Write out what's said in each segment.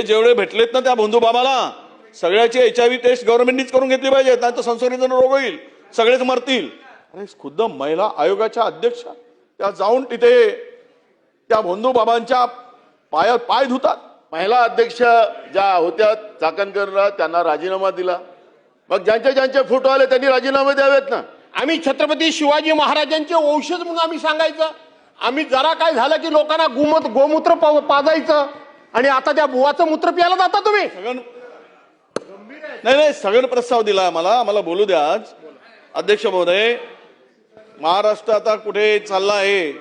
जेवढे भेटलेत ना त्या बंधुबाबाला सगळ्याची HIV टेस्ट गव्हर्नमेंटनीच करून घेतली पाहिजे, नाही तर संसर्गजन्य रोग होईल, सगळेच मरतील. अरे खुद्द महिला आयोगाच्या अध्यक्ष त्या जाऊन तिथे त्या बंधुबाबांच्या पायात पाय धुतात. महिला अध्यक्ष ज्या होत्या चाकणकरला त्यांना राजीनामा दिला. मग ज्यांचे ज्यांचे फोटो आले त्यांनी राजीनामे द्यावेत ना. आम्ही छत्रपती शिवाजी महाराजांचे वंशज म्हणून आम्ही सांगायचं. आम्ही जरा काय झालं की लोकांना गोमूत्र पाजायचं आणि आता त्या बुवाचं मूत्र प्यायला जाता तुम्ही. नाही सगळं प्रस्ताव दिला आम्हाला बोलू द्या. आज अध्यक्ष महोदय, महाराष्ट्र आता कुठे चालला आहे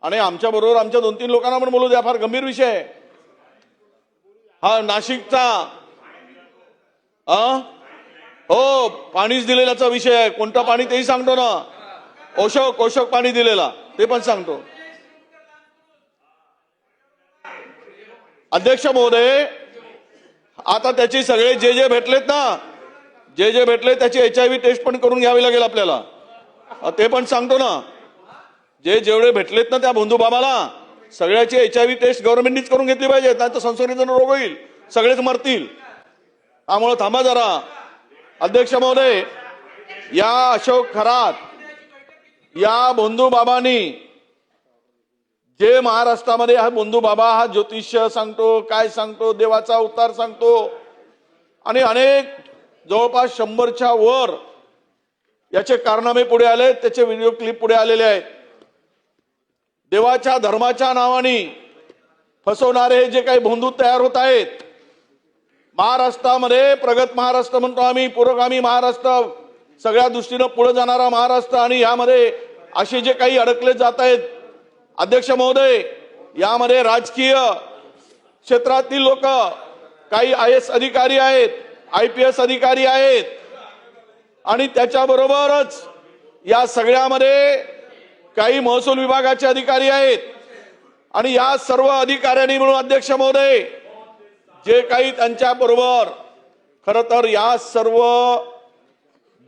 आणि आमच्या बरोबर आमच्या 2-3 लोकांना पण बोलू द्या. फार गंभीर विषय आहे हा नाशिकचा. हो, पाणीच दिलेल्याचा विषय आहे. कोणतं पाणी तेही सांगतो ना. ओशोक पाणी दिलेला ते पण सांगतो. अध्यक्ष महोदय, आता त्याची सगळे जे भेटलेत ना, जे भेटले त्याची HIV टेस्ट पण करून घ्यावी लागेल आपल्याला, ते पण सांगतो ना. जेवढे भेटलेत ना त्या बंधुबाबाला सगळ्याची HIV टेस्ट गव्हर्नमेंटनीच करून घेतली पाहिजे, नाही तर संसर्गजन्य रोग होईल, सगळेच मरतील. त्यामुळे थांबा जरा. अध्यक्ष महोदय, या अशोक खरात या बंधुबाबांनी जे महाराष्ट्रामध्ये हा बंधुबाबा हा ज्योतिष्य सांगतो, काय सांगतो, देवाचा अवतार सांगतो आणि अनेक जवळपास 100च्या वर याचे कारनामे पुढे आले, त्याचे व्हिडिओ क्लिप पुढे आलेले आहेत. देवाच्या धर्माच्या नावाने फसवणारे जे काही बंधू तयार होत आहेत महाराष्ट्रामध्ये, प्रगत महाराष्ट्र म्हणतो आम्ही, पुरोगामी महाराष्ट्र, सगळ्या दृष्टीनं पुढे जाणारा महाराष्ट्र, आणि यामध्ये असे जे काही अडकले जात आहेत. अध्यक्ष महोदय, यामध्ये राजकीय क्षेत्रातील लोक, काही IAS अधिकारी आहेत, IPS अधिकारी आहेत आणि त्याच्याबरोबरच या सगळ्यामध्ये काही महसूल विभागाचे अधिकारी आहेत. आणि या सर्व अधिकाऱ्यांनी मिळून अध्यक्ष महोदय जे काही त्यांच्या बरोबर खरं तर या सर्व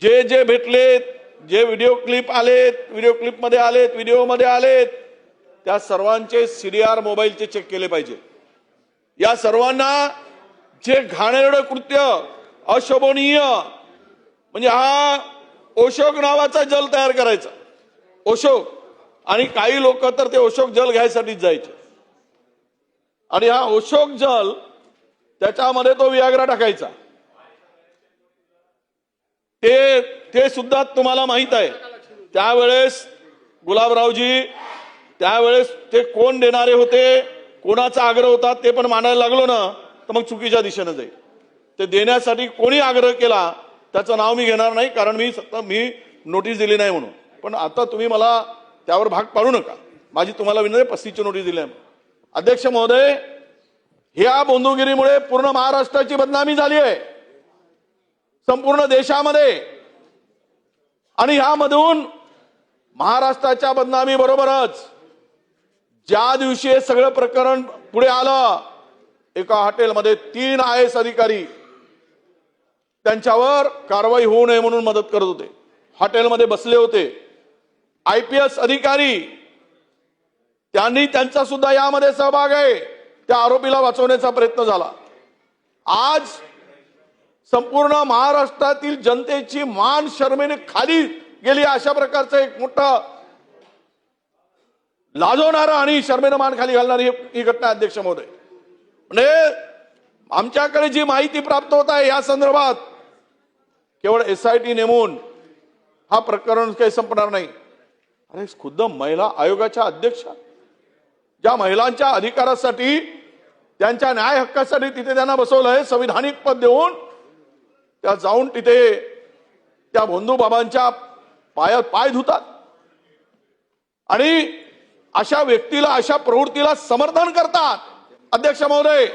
जे भेटलेत, जे व्हिडिओ क्लिप आलेत, व्हिडिओ क्लिपमध्ये आलेत, व्हिडिओमध्ये आलेत, त्या सर्वांचे CDR मोबाईलचे चेक केले पाहिजे. या सर्वांना जे घाणेरडं कृत्य, अशोभनीय, म्हणजे हा ओशोक नावाचा जल तयार करायचा, ओशोक, आणि काही लोक तर ते ओशोक जल घ्यायसाठीच जायचे. आणि हा ओशोक जल त्याच्यामध्ये तो वियाग्रा टाकायचा. ते सुद्धा तुम्हाला माहित आहे. त्यावेळेस गुलाबरावजी, त्यावेळेस ते कोण देणारे होते, कोणाचा आग्रह होता ते पण मानायला लागलो ना तर मग चुकीच्या दिशेने जाईल. ते देण्यासाठी कोणी आग्रह केला त्याचं नाव मी घेणार नाही, कारण मी नोटीस दिली नाही म्हणून. पण आता तुम्ही मला त्यावर भाग पाडू नका. माझी तुम्हाला विनंती, 35ची नोटीस दिली आहे. अध्यक्ष महोदय, ह्या बंधुगिरीमुळे पूर्ण महाराष्ट्राची बदनामी झाली आहे, संपूर्ण देशामध्ये. आणि ह्यामधून महाराष्ट्राच्या बदनामी बरोबरच ज्या दिवशी हे सगळं प्रकरण पुढे आलं, एका हॉटेलमध्ये 3 IAS अधिकारी त्यांच्यावर कारवाई होऊ नये म्हणून मदत करत होते, हॉटेलमध्ये बसले होते. IPS अधिकारी त्यांनी त्यांचा सुद्धा यामध्ये सहभाग आहे. त्या आरोपीला वाचवण्याचा प्रयत्न झाला. आज संपूर्ण महाराष्ट्रातील जनतेची मान शर्मेने खाली गेली, अशा प्रकारचं एक मोठं लाजवणारं आणि शर्मेनं मान खाली घालणारी ही घटना. अध्यक्ष महोदय, म्हणजे आमच्याकडे जी माहिती प्राप्त होत आहे या संदर्भात, केवळ SIT नेमून हा प्रकरण काही संपणार नाही. अरे खुद्द महिला आयोगाच्या अध्यक्ष ज्या महिलांच्या अधिकारासाठी, त्यांच्या न्याय हक्कासाठी तिथे त्यांना बसवलंय, संविधानिक पद देऊन त्या जाऊन तिथे त्या बंधुबाबांच्या पायात पाय धुतात आणि अशा व्यक्तीला, अशा प्रवृत्तीला समर्थन करतात. अध्यक्ष महोदय,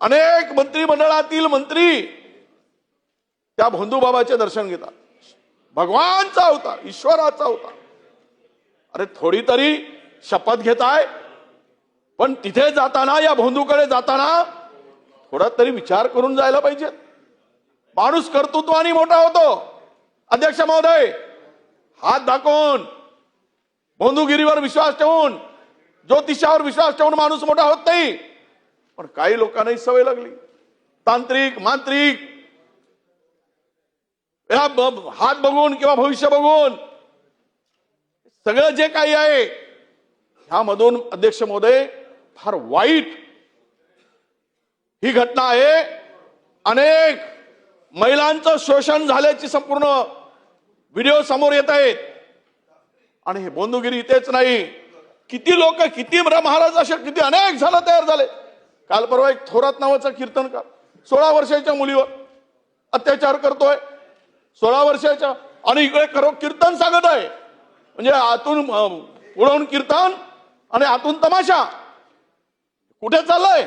अनेक मंत्रिमंडळातील मंत्री त्या बंधुबाबाचे दर्शन घेतात. भगवानचा अवतार, ईश्वराचा अवतार. अरे थोडी तरी शपथ घेताय, पण तिथे जाताना, या बंधूकडे जाताना थोडा तरी विचार करून जायला पाहिजे. माणूस कर्तृत्वाने मोठा होतो. अध्यक्ष महोदय, हात दाखवून, बंधुगिरीवर विश्वास ठेवून, ज्योतिषावर विश्वास ठेवून माणूस मोठा होत नाही. पण काही लोकांनाही सवय लागली, तांत्रिक मांत्रिक हात बघून किंवा भविष्य बघून सगळं जे काही आहे ह्यामधून अध्यक्ष महोदय फार वाईट ही घटना आहे. अनेक महिलांचं शोषण झाल्याची संपूर्ण व्हिडिओ समोर येत आहेत. आणि हे बोंदुगिरी इथेच नाही, किती लोक, किती महाराज असे किती अनेक जण तयार झाले. काल परवा एक थोरात नावाचा कीर्तनकार 16 वर्षाच्या मुलीवर अत्याचार करतोय, 16 वर्षाच्या, आणि इकडे खरं कीर्तन सांगत आहे. म्हणजे आतून पुढून कीर्तन आणि आतून तमाशा. कुठे चाललंय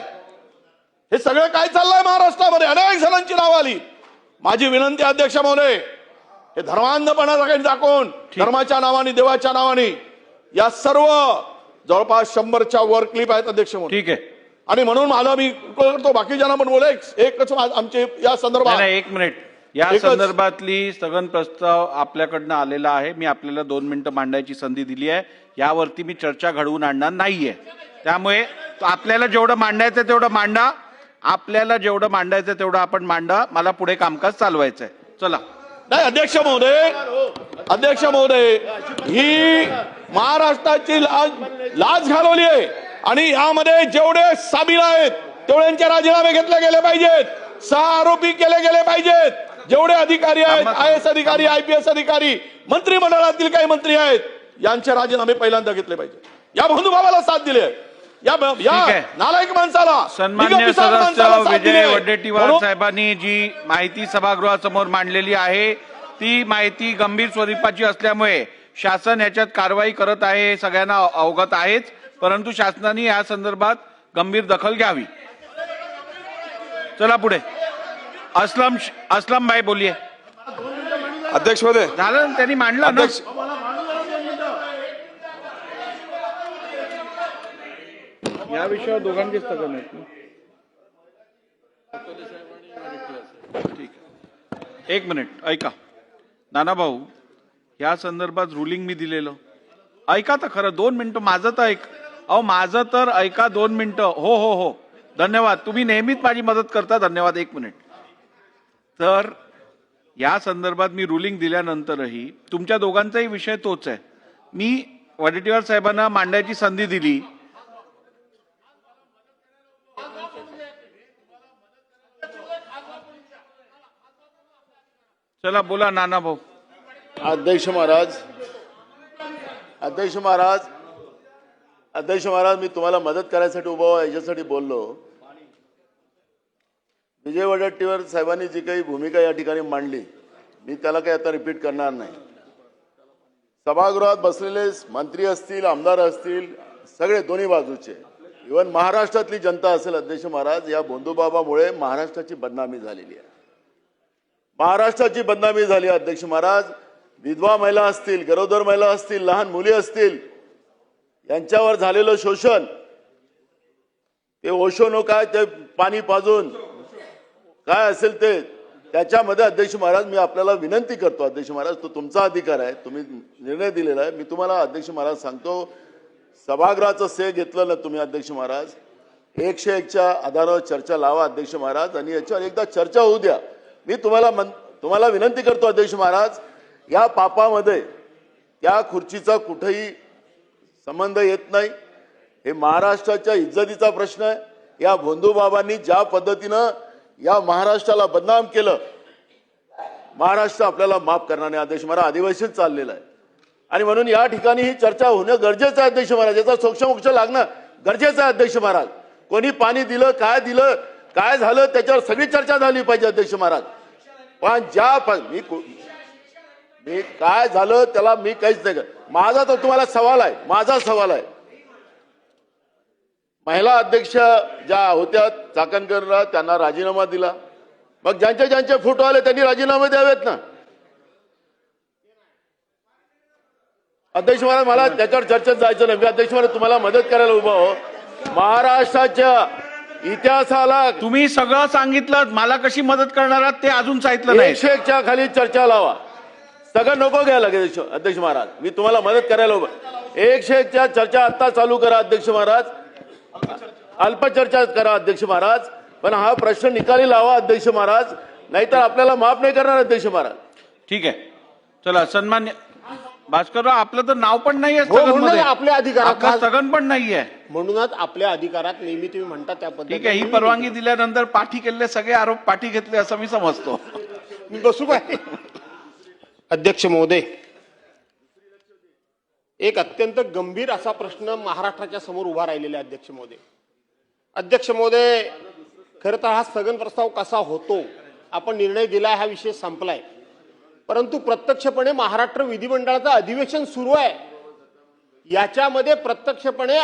हे सगळं? काय चाललंय महाराष्ट्रामध्ये? अनेक जणांची नावं आली. माझी विनंती अध्यक्ष महोदय, हे धर्मांधपणा दाखवून धर्माच्या नावाने, देवाच्या नावाने या सर्व जवळपास 100च्या वर क्लिप आहेत अध्यक्ष महोदय. ठीक आहे. आणि म्हणून मला मी करतो, बाकीच्यांना पण बोला, एकच आमचे या संदर्भात. एक मिनिट, या संदर्भातली स्थगन प्रस्ताव आपल्याकडनं आलेला आहे. मी आपल्याला 2 मिनिटं मांडायची संधी दिली आहे. यावरती मी चर्चा घडवून आणणार नाहीये. त्यामुळे आपल्याला जेवढं मांडायचं तेवढं मांडा, आपल्याला जेवढं मांडायचं तेवढं आपण मांडा. मला पुढे कामकाज चालवायचंय. चला. नाही अध्यक्ष महोदय, ही महाराष्ट्राची लाज घालवली आहे. आणि यामध्ये जेवढे सामील आहेत तेवढ्यांचे राजीनामे घेतले गेले पाहिजेत. 6 आरोपी केले गेले पाहिजेत. जेवढे अधिकारी आहेत, IAS अधिकारी, IPS अधिकारी, मंत्रिमंडळातील काही मंत्री आहेत, यांचे राजीनामे पहिल्यांदा घेतले पाहिजे. या बंधुभावाला साथ दिली आहे, या नालायक माणसाला, सन्मान्य सदस्य विजय वडेट्टीवार साहेबांनी जी माहिती सभागृहासमोर मांडलेली आहे ती माहिती गंभीर स्वरूपाची असल्यामुळे शासन याच्यात कारवाई करत आहे, हे सगळ्यांना अवगत आहेच. परंतु शासनाने या संदर्भात गंभीर दखल घ्यावी. चला पुढे. असलम भाई बोलिए. अध्यक्ष महोदय, झालं ना, त्यांनी मांडलं ना. अध्यक्ष या विषयावर दोघांचे स्थगन आहेत. ठीक आहे, 1 मिनिट ऐका. नाना भाऊ, या संदर्भात रुलिंग मी दिलेलं ऐका तर खरं. 2 मिनिटं माझं तर ऐक. माझं तर ऐका 2 मिनिटं. हो हो हो, धन्यवाद. तुम्ही नेहमीच माझी मदत करता. धन्यवाद. 1 मिनिट. तर या संदर्भात मी रुलिंग दिल्यानंतरही तुमच्या दोघांचाही विषय तोच आहे. मी वडेट्टीवार साहेबांना मांडायची संधी दिली. चला बोला नाना भाऊ. अध्यक्ष महाराज, मी तुम्हाला मदत करायसाठी उभा याच्यासाठी बोललो. विजय वडेट्टीवार साहेबांनी जी काही भूमिका या ठिकाणी मांडली, मी त्याला काही आता रिपीट करणार नाही. सभागृहात बसलेले मंत्री असतील, आमदार असतील, सगळे दोन्ही बाजूचे, इव्हन महाराष्ट्रातली जनता असेल, अध्यक्ष महाराज, या भोंदूबाबामुळे महाराष्ट्राची बदनामी झालेली आहे. महाराष्ट्राची बदनामी झाली अध्यक्ष महाराज. विधवा महिला असतील, गरोदर महिला असतील, लहान मुली असतील, यांच्यावर झालेलं शोषण, ते ओशोनो काय ते पाणी पाजून काय असेल ते, त्याच्यामध्ये अध्यक्ष महाराज मी आपल्याला विनंती करतो. अध्यक्ष महाराज, तो तुमचा अधिकार आहे, तुम्ही निर्णय दिलेला आहे. मी तुम्हाला अध्यक्ष महाराज सांगतो, सभागृहाचं से घेतलं ना तुम्ही अध्यक्ष महाराज, 101च्या आधारावर चर्चा लावा अध्यक्ष महाराज, आणि याच्यावर एकदा चर्चा होऊ द्या. मी तुम्हाला विनंती करतो अध्यक्ष महाराज, या पापामध्ये त्या खुर्चीचा कुठेही संबंध येत नाही. हे महाराष्ट्राच्या इज्जतीचा प्रश्न आहे. या भोंदूबाबांनी ज्या पद्धतीनं या महाराष्ट्राला बदनाम केलं, महाराष्ट्र आपल्याला माफ करणार नाही अध्यक्ष महाराज. अधिवेशन चाललेलं आहे आणि म्हणून या ठिकाणी ही चर्चा होणं गरजेचं आहे अध्यक्ष महाराज. याचा सोक्षमोक्ष लागणं गरजेचं आहे अध्यक्ष महाराज. कोणी पाणी दिलं, काय झालं, त्याच्यावर सगळी चर्चा झाली पाहिजे अध्यक्ष महाराज. पण मी काय झालं त्याला मी काहीच नाही. माझा तर तुम्हाला सवाल आहे, माझा सवाल आहे. महिला अध्यक्ष ज्या होत्या चाकणकरला, त्यांना राजीनामा दिला. मग ज्यांचे फोटो आले त्यांनी राजीनामे द्यावेत ना अध्यक्ष महाराज. मला त्याच्यावर चर्चेत जायचं नाही. मी अध्यक्ष महाराज तुम्हाला मदत करायला उभा हो. महाराष्ट्राच्या इतिहासाला तुम्ही सगळं सांगितलं, मला कशी मदत करणार आहात ते अजून सांगितलं नाही. 101च्या खाली चर्चा लावा. सगळं नको घ्या लगेच अध्यक्ष महाराज. मी तुम्हाला मदत करायला उभा. 101च्या चर्चा आता चालू करा अध्यक्ष महाराज. अल्पचर्चा करा अध्यक्ष महाराज, पण हा प्रश्न निकाली लावा अध्यक्ष महाराज, नाहीतर आपल्याला माफ नाही करणार अध्यक्ष महाराज. ठीक आहे, चला. सन्मान्य भास्करराव, आपलं तर नाव पण नाहीये हो, म्हणूनच स्थगनमध्ये. आपल्या अधिकारात आपलं स्थगन पण नाहीये. म्हणूनच आपल्या अधिकारात नेहमी तुम्ही म्हणता त्या ठीक आहे, ही परवानगी दिल्यानंतर पाठी केलेले सगळे आरोप पाठी घेतले असं मी समजतो. मी बसू काय? अध्यक्ष महोदय, एक अत्यंत गंभीर असा प्रश्न महाराष्ट्राच्या समोर उभा राहिलेला आहे. अध्यक्ष महोदय, अध्यक्ष महोदय, खरं तर हा स्थगन प्रस्ताव कसा होतो, आपण निर्णय दिलाय, हा विषय संपलाय. परंतु प्रत्यक्षपणे महाराष्ट्र विधिमंडळाचं अधिवेशन सुरू आहे, याच्यामध्ये प्रत्यक्षपणे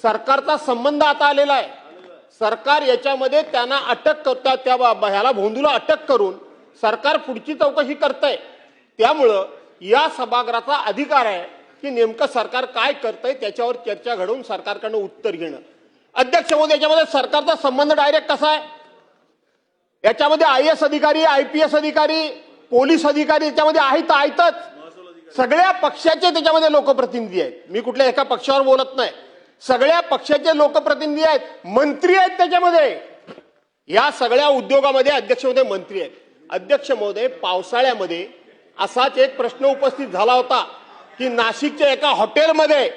सरकारचा संबंध आता आलेला आहे. सरकार याच्यामध्ये त्यांना अटक करता, त्या ह्याला भोंदूला अटक करून सरकार पुढची चौकशी करतंय. त्यामुळं या सभागृहाचा अधिकार आहे की नेमकं सरकार काय करतंय त्याच्यावर चर्चा घडवून सरकारकडनं उत्तर घेणं. अध्यक्ष महोदय, याच्यामध्ये सरकारचा संबंध डायरेक्ट कसा आहे, याच्यामध्ये IAS अधिकारी, IPS अधिकारी, पोलीस अधिकारी याच्यामध्ये आहेतच. सगळ्या पक्षाचे त्याच्यामध्ये लोकप्रतिनिधी आहेत. मी कुठल्या एका पक्षावर बोलत नाही, सगळ्या पक्षाचे लोकप्रतिनिधी आहेत, मंत्री आहेत त्याच्यामध्ये. या सगळ्या उद्योगामध्ये अध्यक्ष महोदय मंत्री आहेत. अध्यक्ष महोदय, पावसाळ्यामध्ये असाच एक प्रश्न उपस्थित झाला होता की नाशिकच्या एका हॉटेलमध्ये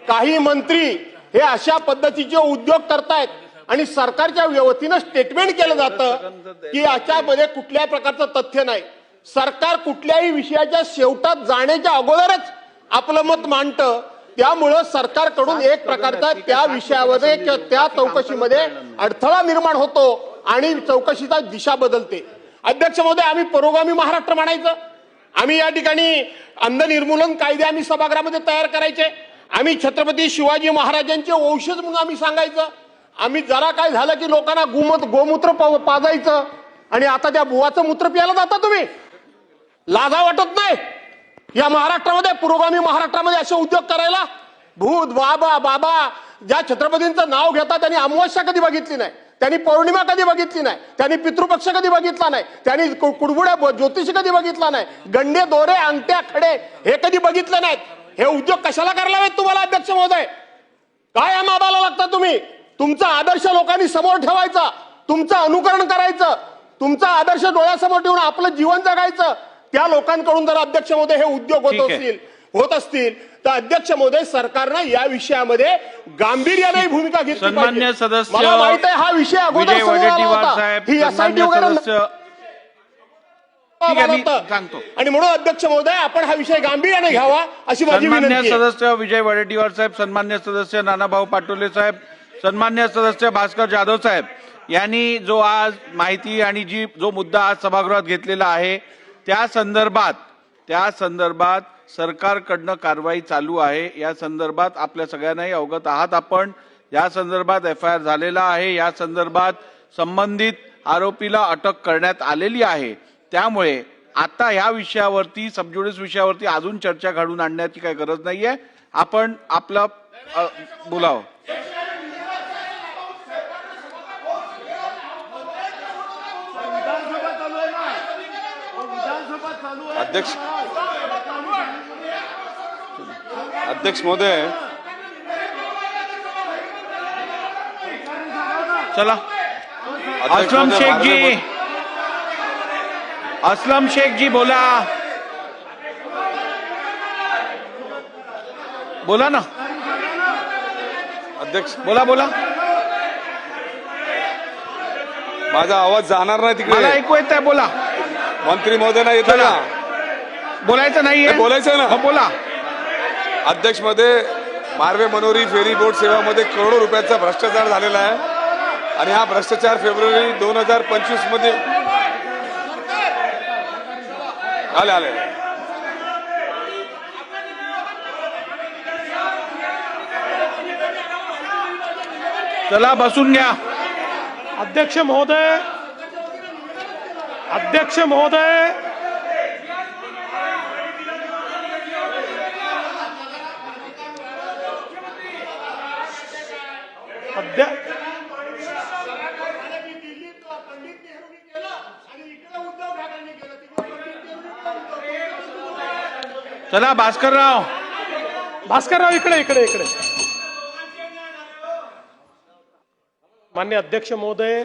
काही मंत्री हे अशा पद्धतीचे उद्योग करतायत आणि सरकारच्या वतीनं स्टेटमेंट केलं जातं की याच्यामध्ये कुठल्याही प्रकारचं तथ्य नाही. सरकार कुठल्याही विषयाच्या शेवटात जाण्याच्या अगोदरच आपलं मत मांडतं. त्यामुळं सरकारकडून एक प्रकारचा त्या विषयामध्ये किंवा त्या चौकशीमध्ये अडथळा निर्माण होतो आणि चौकशीचा दिशा बदलते. अध्यक्ष महोदय, आम्ही पुरोगामी महाराष्ट्र म्हणायचं, आम्ही या ठिकाणी अंध निर्मूलन कायदे आम्ही सभागृहामध्ये तयार करायचे, आम्ही छत्रपती शिवाजी महाराजांचे वंशज म्हणून आम्ही सांगायचं, आम्ही जरा काय झालं की लोकांना गोमूत्र पाजायचं आणि आता त्या बुवाचं मूत्र प्यायला जाता तुम्ही. लाजा वाटत नाही या महाराष्ट्रामध्ये, पुरोगामी महाराष्ट्रामध्ये असे उद्योग करायला? भूत बाबा ज्या छत्रपतींचं नाव घेतात त्यांनी अमावस्या कधी बघितली नाही, त्यांनी पौर्णिमा कधी बघितली नाही, त्यांनी पितृपक्ष कधी बघितला नाही, त्यांनी कुडबुड्या ज्योतिष कधी बघितला नाही, गंडे दोरे अंगठ्या खडे हे कधी बघितले नाहीत. हे उद्योग कशाला करायला हवेत तुम्हाला अध्यक्ष महोदय? काय या माबाला लागता तुम्ही? तुमचा आदर्श लोकांनी समोर ठेवायचा, तुमचं अनुकरण करायचं, तुमचा आदर्श डोळ्यासमोर ठेवून आपलं जीवन जगायचं. त्या लोकांकडून जर अध्यक्ष महोदय हे उद्योग होत असतील तर अध्यक्ष महोदय, सरकारनं या विषयामध्ये गांभीर्याने भूमिका घेतली सन्मान्य पाहिजे. सदस्य मला माहित आहे हा विषय अगोदर विजय समोर आला वडेट्टीवार होता. साहेब, ही सन्मान्य SIT वगैरे सदस्य, ठीक आहे, मी सांगतो. आणि म्हणून अध्यक्ष महोदय, आपण हा विषय गांभीर्याने घ्यावा अशी माझी सन्मान्य विनंती आहे. सदस्य विजय वडेट्टीवार साहेब, सन्मान्य सदस्य नानाभाऊ पाटोले साहेब, सन्मान्य सदस्य भास्कर जाधव साहेब यांनी जो आज माहिती आणि जो मुद्दा आज सभागृहात घेतलेला आहे त्या संदर्भात सरकारकडनं कारवाई चालू आहे. या संदर्भात आपल्या सगळ्यांनाही अवगत आहात आपण. या संदर्भात FIR झालेला आहे, या संदर्भात संबंधित आरोपीला अटक करण्यात आलेली आहे. त्यामुळे आता ह्या विषयावरती, सबज्युडिस विषयावरती अजून चर्चा घडवून आणण्याची काही गरज नाहीये. आपण आपलं बोलावं. अध्यक्ष महोदय, चला. असलम शेख जी बोला ना. अध्यक्ष, बोला. माझा आवाज जाणार नाही मला तिकडे. ऐकू येत आहे, बोला. मंत्री महोदय नाही येतं ना, बोलायचं नाहीये, बोलायचं ना. बोला. अध्यक्ष मध्ये मार्वे मनोरी फेरी बोट सेवामध्ये करोडो रुपयाचा भ्रष्टाचार झालेला आहे आणि हा भ्रष्टाचार फेब्रुवारी 2025 मध्ये आले. चला बसून घ्या. अध्यक्ष महोदय, चला भास्करराव इकडे माननीय अध्यक्ष महोदय,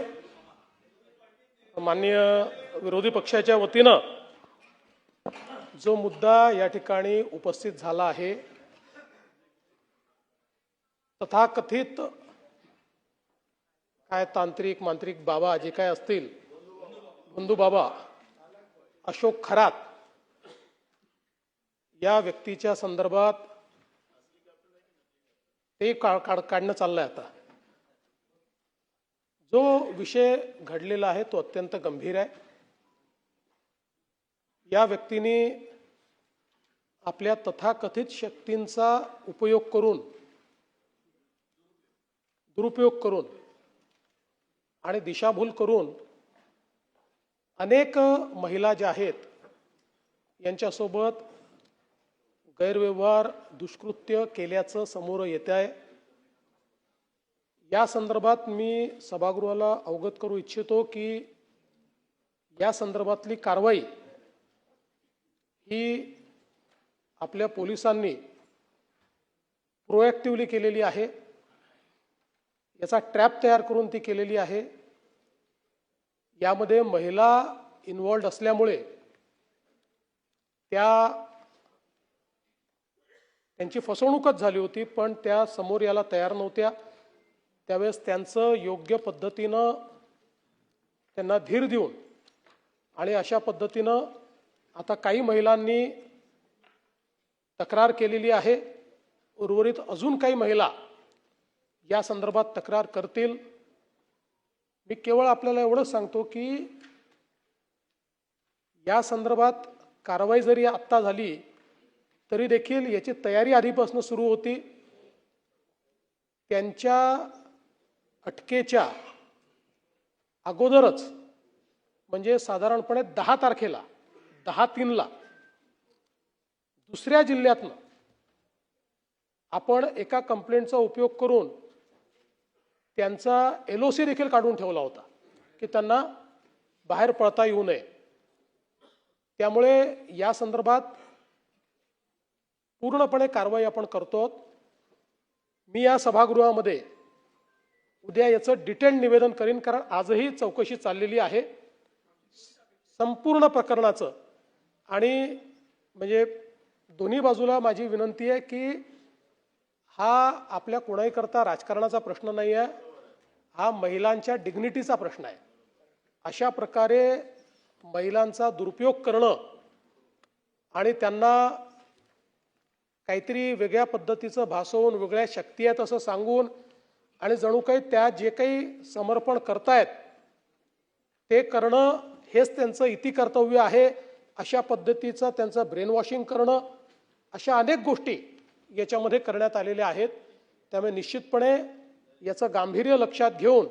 माननीय विरोधी पक्षाच्या वतीनं जो मुद्दा या ठिकाणी उपस्थित झाला आहे, तथाकथित काय तांत्रिक मांत्रिक बाबा जे काय असतील, बंधू बाबा अशोक खरात या व्यक्तीच्या संदर्भात ते काढणं चाललंय. आता जो विषय घडलेला आहे तो अत्यंत गंभीर आहे. या व्यक्तीने आपल्या तथाकथित शक्तींचा उपयोग करून, दुरुपयोग करून आणि दिशाभूल करून अनेक महिला ज्या आहेत यांच्यासोबत गैरव्यवहार, दुष्कृत्य केल्याचं समोर येत आहे. या संदर्भात मी सभागृहाला अवगत करू इच्छितो की या संदर्भातली कारवाई ही आपल्या पोलिसांनी प्रोएक्टिव्हली केलेली आहे. याचा ट्रॅप तयार करून ती केलेली आहे. यामध्ये महिला इन्व्हॉल्ड असल्यामुळे त्यांची फसवणूकच झाली होती, पण त्या समोर याला तयार नव्हत्या. त्यावेळेस त्यांचं योग्य पद्धतीनं त्यांना धीर देऊन आणि अशा पद्धतीनं आता काही महिलांनी तक्रार केलेली आहे. उर्वरित अजून काही महिला या संदर्भात तक्रार करतील. मी केवळ आपल्याला एवढंच सांगतो की या संदर्भात कारवाई जरी आत्ता झाली तरी देखील याची तयारी आधीपासून सुरू होती. त्यांच्या अटकेच्या अगोदरच म्हणजे साधारणपणे 10 तारखेला 10/3 दुसऱ्या जिल्ह्यातनं आपण एका कंप्लेंटचा उपयोग करून त्यांचा LOC देखील काढून ठेवला होता की त्यांना बाहेर पळता येऊ नये. त्यामुळे या संदर्भात पूर्णपणे कारवाई आपण करतो. मी या सभागृहामध्ये उद्या याचं डिटेल निवेदन करीन, कारण आजही चौकशी चाललेली आहे संपूर्ण प्रकरणाचं. आणि म्हणजे दोन्ही बाजूला माझी विनंती आहे की हा आपल्या कोणाही करता राजकारणाचा प्रश्न नाही आहे, हा महिलांच्या डिग्निटीचा प्रश्न आहे. अशा प्रकारे महिलांचा दुरुपयोग करणं आणि त्यांना काहीतरी वेगळ्या पद्धतीचं भासवून, वेगळ्या शक्ती आहेत असं सांगून आणि जणू काही त्या जे काही समर्पण करतायत ते करणं हेच त्यांचं इति कर्तव्य आहे, अशा पद्धतीचं त्यांचं ब्रेन वॉशिंग करणं, अशा अनेक गोष्टी याच्यामध्ये करण्यात आलेल्या आहेत. त्यामुळे निश्चितपणे याचं गांभीर्य लक्षात घेऊन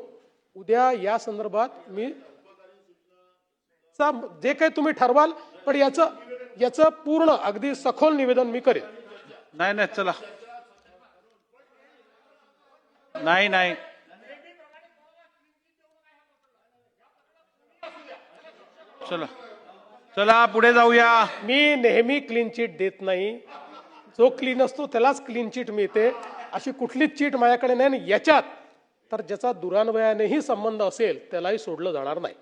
उद्या या संदर्भात मी जे काही तुम्ही ठरवाल, पण याचं पूर्ण अगदी सखोल निवेदन मी करेन. नाही चला, नाही चला पुढे जाऊया. मी नेहमी क्लीन चिट देत नाही. जो क्लीन असतो त्यालाच क्लीन चिट मिळते. अशी कुठलीच चिट माझ्याकडे नाही. याच्यात तर ज्याचा दुरान्वयानेही संबंध असेल त्यालाही सोडलं जाणार नाही.